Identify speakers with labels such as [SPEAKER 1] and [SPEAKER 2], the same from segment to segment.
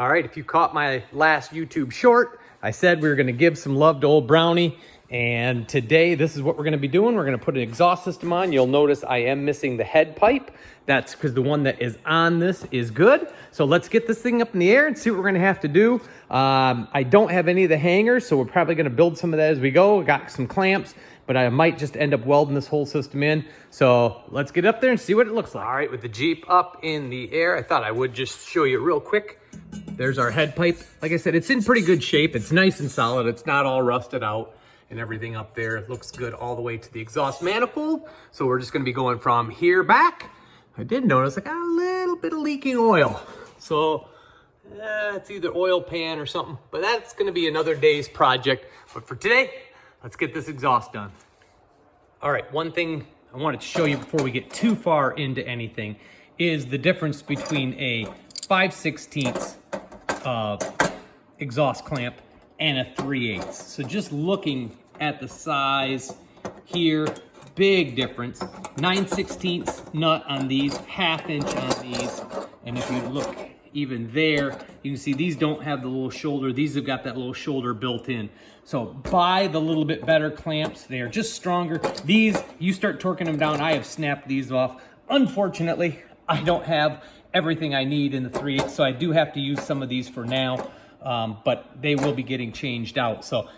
[SPEAKER 1] All right, if you caught my last YouTube short, I said we were gonna give some love to old Brownie. And today, this is what we're gonna be doing. We're gonna put an exhaust system on. You'll notice I am missing the head pipe. That's because the one that is on this is good. So let's get this thing up in the air and see what we're gonna have to do. I don't have any of the hangers, so we're probably gonna build some of that as we go. Got some clamps, but I might just end up welding this whole system in. So let's get up there and see what it looks like. All right, with the Jeep up in the air, I thought I would just show you real quick. There's our head pipe. Like I said, it's in pretty good shape. It's nice and solid. It's not all rusted out and everything up there. It looks good all the way to the exhaust manifold. So we're just gonna be going from here back. I did notice I got a little bit of leaking oil. So it's either oil pan or something, but that's gonna be another day's project. But for today, let's get this exhaust done. All right, one thing I wanted to show you before we get too far into anything is the difference between a 5/16 exhaust clamp and a 3/8. So just looking at the size here, big difference. 9/16 nut on these, 1/2 inch on these. And if you look even there, you can see these don't have the little shoulder. These have got that little shoulder built in. So buy the little bit better clamps. They are just stronger. These, you start torquing them down. I have snapped these off. Unfortunately, I don't have everything I need in the 3/8, so I do have to use some of these for now. But they will be getting changed out. So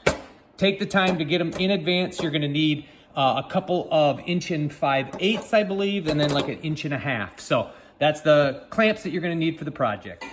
[SPEAKER 1] take the time to get them in advance. You're gonna need a couple of 1 5/8", I believe, and then like 1.5 inches. So that's the clamps that you're gonna need for the project.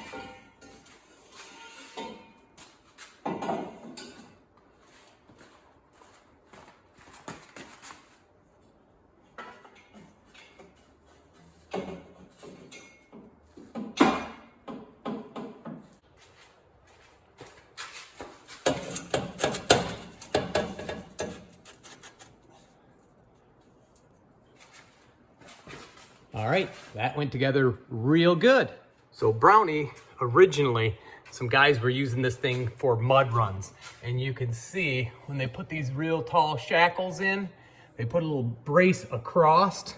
[SPEAKER 1] All right, that went together real good. So Brownie, originally, some guys were using this thing for mud runs. And you can see when they put these real tall shackles in, they put a little brace across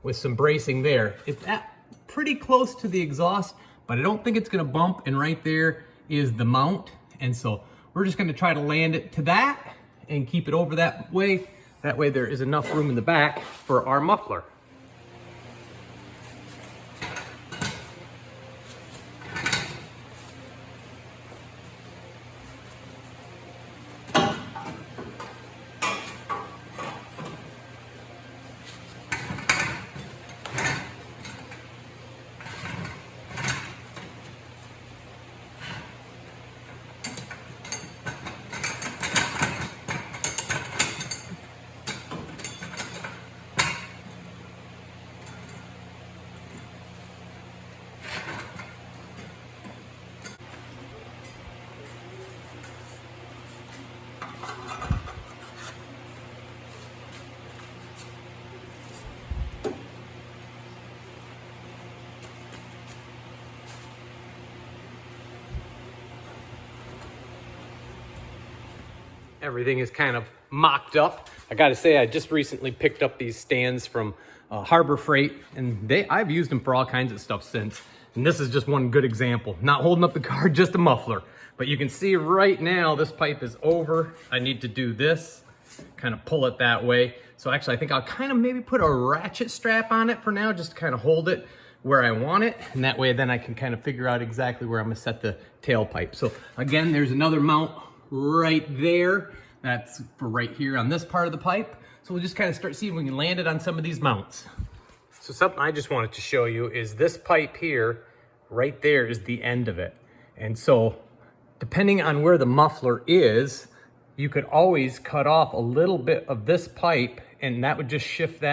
[SPEAKER 1] with some bracing there. It's at pretty close to the exhaust, but I don't think it's gonna bump. And right there is the mount. And so we're just gonna try to land it to that and keep it over that way. That way there is enough room in the back for our muffler. Everything is kind of mocked up. I gotta say, I just recently picked up these stands from Harbor Freight, and I've used them for all kinds of stuff since. And this is just one good example. Not holding up the car, just a muffler. But you can see right now, this pipe is over. I need to do this, kind of pull it that way. So actually, I think I'll kind of maybe put a ratchet strap on it for now, just to kind of hold it where I want it. And that way, then I can kind of figure out exactly where I'm gonna set the tailpipe. So again, there's another mount right there. That's for right here on this part of the pipe. So we'll just kind of start seeing if we can land it on some of these mounts. So something I just wanted to show you is this pipe here, right there is the end of it. And so depending on where the muffler is, you could always cut off a little bit of this pipe, and that would just shift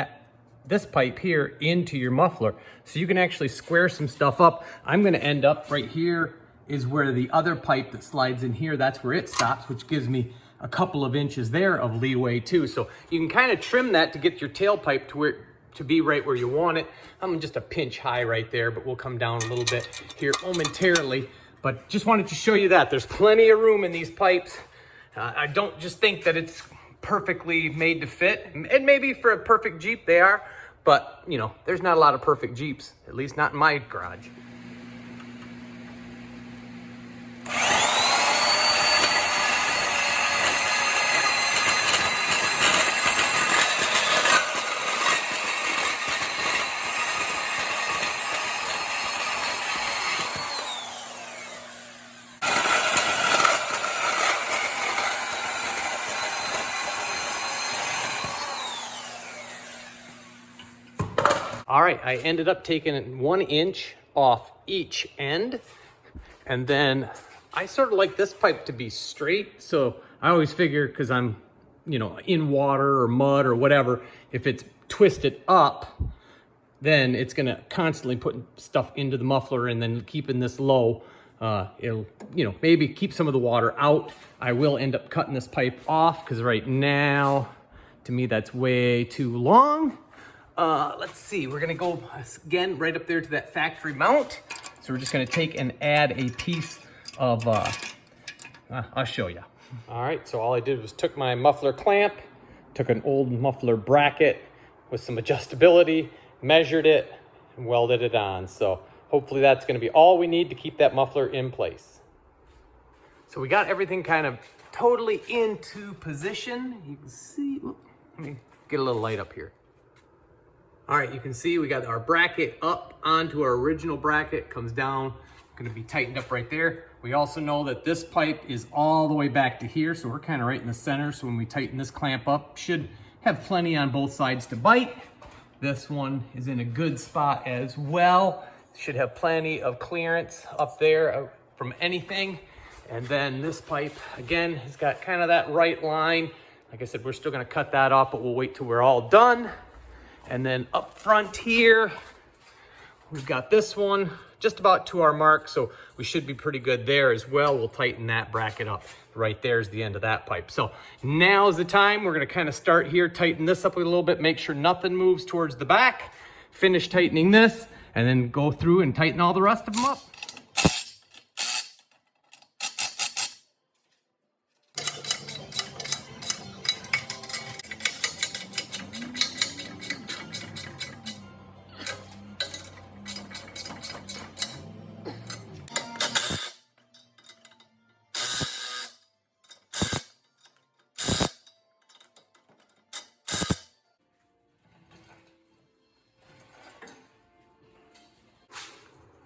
[SPEAKER 1] this pipe here into your muffler. So you can actually square some stuff up. I'm gonna end up right here is where the other pipe that slides in here, that's where it stops, which gives me a couple of inches there of leeway too. So you can kind of trim that to get your tailpipe to be right where you want it. I'm just a pinch high right there, but we'll come down a little bit here momentarily. But just wanted to show you that. There's plenty of room in these pipes. I don't just think that it's perfectly made to fit. And maybe for a perfect Jeep they are, but you know, there's not a lot of perfect Jeeps, at least not in my garage. right, I ended up taking 1 inch off each end, and then I sort of like this pipe to be straight, so I always figure, because I'm, in water or mud or whatever, if it's twisted up, then it's gonna constantly put stuff into the muffler, and then keeping this low, it'll, maybe keep some of the water out. I will end up cutting this pipe off, because right now, to me, that's way too long. Let's see, we're gonna go again right up there to that factory mount. So we're just gonna take and add a piece of, I'll show you. All right, so all I did was took my muffler clamp, took an old muffler bracket with some adjustability, measured it, and welded it on. So hopefully that's gonna be all we need to keep that muffler in place. So we got everything kind of totally into position. You can see, let me get a little light up here. All right, you can see we got our bracket up onto our original bracket, comes down, gonna be tightened up right there. We also know that this pipe is all the way back to here, so we're kind of right in the center. So when we tighten this clamp up, should have plenty on both sides to bite. This one is in a good spot as well. Should have plenty of clearance up there from anything. And then this pipe, again, has got kind of that right line. Like I said, we're still gonna cut that off, but we'll wait till we're all done. And then up front here, we've got this one just about to our mark, so we should be pretty good there as well. We'll tighten that bracket up. Right there's the end of that pipe. So now's the time. We're gonna kind of start here, tighten this up a little bit, make sure nothing moves towards the back, finish tightening this, and then go through and tighten all the rest of them up.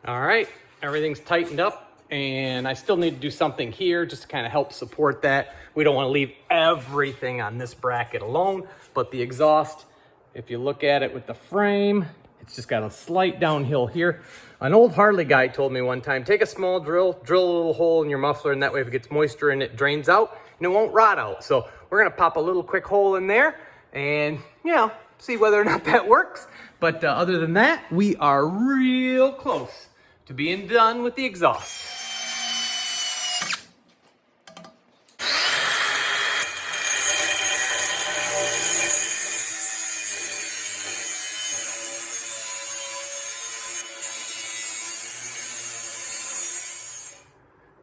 [SPEAKER 1] All right, everything's tightened up, and I still need to do something here just to kind of help support that. We don't want to leave everything on this bracket alone, but the exhaust, if you look at it with the frame, it's just got a slight downhill here. An old Harley guy told me one time, take a small drill a little hole in your muffler, and that way if it gets moisture in it drains out and it won't rot out. So we're gonna pop a little quick hole in there and, see whether or not that works. But other than that, we are real close to being done with the exhaust.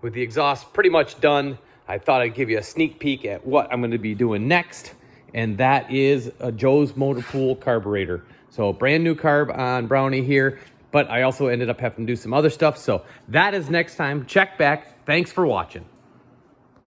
[SPEAKER 1] With the exhaust pretty much done, I thought I'd give you a sneak peek at what I'm going to be doing next, and that is a Joe's Motor Pool carburetor. So brand new carb on Brownie here, but I also ended up having to do some other stuff. So that is next time. Check back. Thanks for watching.